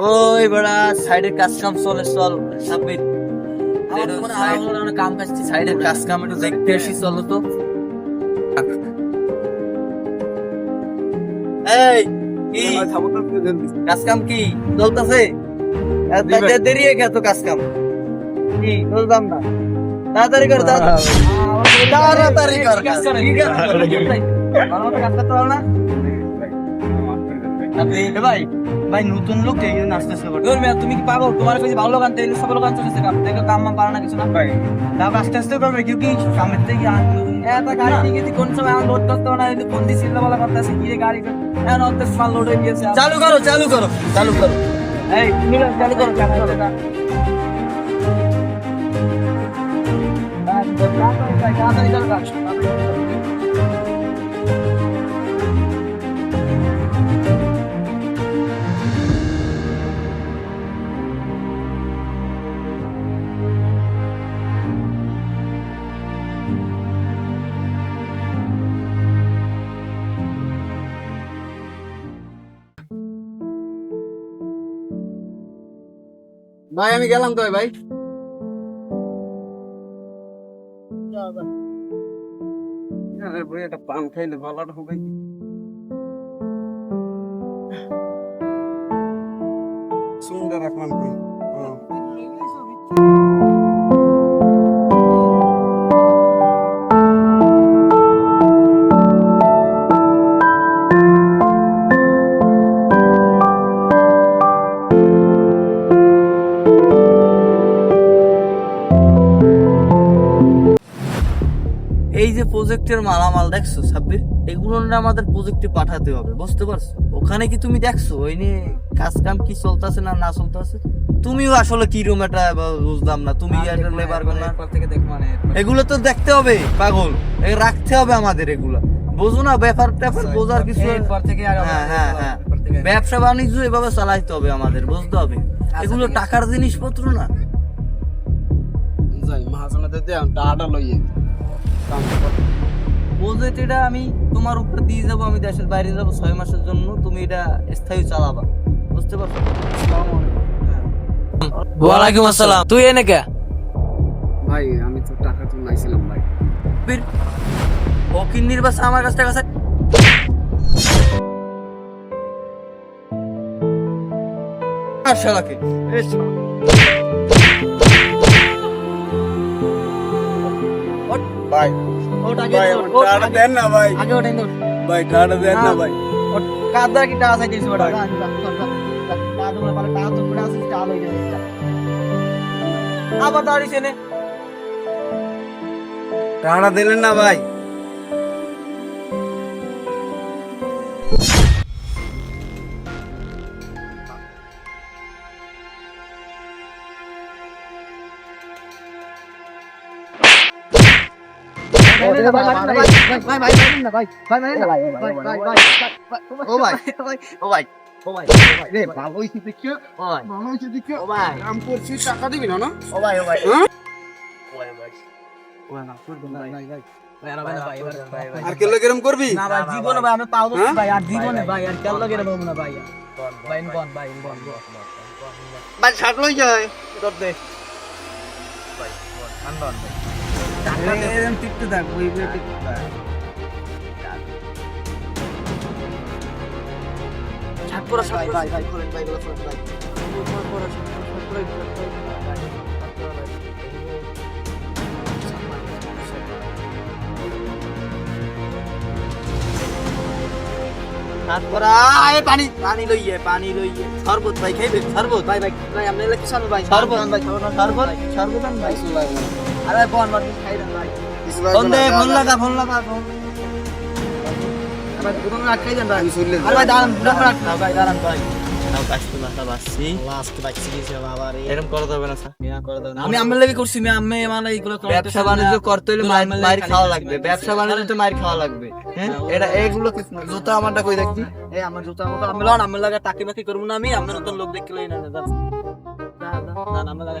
ওই বড়া সাইডের কাজ কাম চলে চল সাব্বির কাম কাজটি সাইডের কাজ কাম একটু দেখতে আসি চলো তো। এই কি কাজ কাম কি চলতেছে? দেরি হয়ে গেল তো কাজ কাম কি বললাম না, তাড়াতাড়ি কর তাড়াতাড়ি কর ভাই ভাই নতুন লোক নাচতেছে তুমি কি পাবো? তোমার কাছে ভালো গান তাইলে সব লোক গান চলতেছে কাম পারা না কিছু না ভাই দাও আস্তে আস্তে করবে কেউ কি সামনের থেকে এত গাড়ি নিয়ে গেছি কোন সময় আমার লোড করতে না কোন দিন চিন্তা বলা করতেছে কি গাড়ি এখন অত সাল লোড হয়ে গেছে। চালু করো চালু করো চালু করো এই তুমি চালু করো চালু করো তাড়াতাড়ি চালু কর। ভাই আমি গেলাম তো ভাই একটা পান খাইলে ভালো হবে। সুন্দর রাখলাম এই যে প্রজেক্টের মালামাল দেখছো সাব্বির, এগুলো আমাদের প্রজেক্টে পাঠাতে হবে বুঝতে পারছো? ওখানে কি তুমি দেখছো ওই নিয়ে কাজ কাম কি চলতেছে না না চলতেছে? তুমিও আসলে কি রুম এটা বুঝলাম না, তুমি লেবার থেকে দেখ মানে এগুলো তো দেখতে হবে পাগল, রাখতে হবে আমাদের এগুলা বুঝো না, ব্যাপার ট্যাপার বোঝার কিছু থেকে। হ্যাঁ হ্যাঁ হ্যাঁ ব্যবসা বাণিজ্য এভাবে চালাইতে হবে আমাদের বুঝতে হবে, এগুলো টাকার জিনিসপত্র না। যাই মহাজনদের টাকাটা লইয়ে প্রজেক্ট এটা আমি তোমার উপর দিয়ে যাবো, আমি দেশের বাইরে যাবো 6 মাসের জন্য, তুমি এটা স্থায়ী চালাবা বুঝতে পারছো? ওয়ালাইকুম আসসালাম। তুই এনে কে? ভাই আমি তো টাকা তো নাইছিলাম ভাই। ফকির নির্বাচন আমার কাছ থেকে শালাকে ভাই টাকা দেন না ভাই, আগে ওঠেন ভাই টাকা দেন না ভাই। কাদা কি টাকা চাইছিস ওটা টাকা তোমরা পারে টাকা তো পড়ে আসিস টাকা লই যাবে আবার দাঁড়িয়েছে নে টাকা দিলেন না ভাই। টাকা দিবি না না আর কেন এরকম করবি না ভাই জীবনে ভাই আমি পাও ভাই আর জীবনে ভাই আর কেন লাগে এরকম না ভাই ভাই বন ভাই বন ভাই ছাড় লই যায় তোর দে ভাই বন আন্দন ভাই টাকা এরকম টিকতে থাক ওই টিকতে থাক ছাড়পড়া ভাই ভাই ভাই করেন ভাই গুলো করেন ভাই পানি পানি লইয়ে শরবত ভাই খাইবে শরবত ভাই ভাই ভাই আমরা লাগি শরবত ভাই শরবত ভাই শরবত শরবত ভাই আরে বন বন খাই দেন ভাই বন্দে ফোন লাগা ভাই দুটো রাখ খাই দেন ভাই আরে ভাই দাঁড়ান দুটো রাখ ভাই দাঁড়ান ভাই নাও কাটতে মাথা বাসি লাস্ট বাচ্চি গেছে বাবা রে এরকম করা যাবে না স্যার না করা যাবে না আমি আমার লাগি করছি আমি মানে এগুলো ব্যবসা বাণিজ্য করতে হলে মাইর খাওয়া লাগবে ব্যবসা বাণিজ্য তো মাইর খাওয়া লাগবে হ্যাঁ এটা এগুলো জুতা আমারটা কই দেখবি এই আমার জুতা আমাকে আমি লন আমার লাগা টাকি বাকি করব না আমি আমার নতুন লোক দেখলে না না না আমার লাগা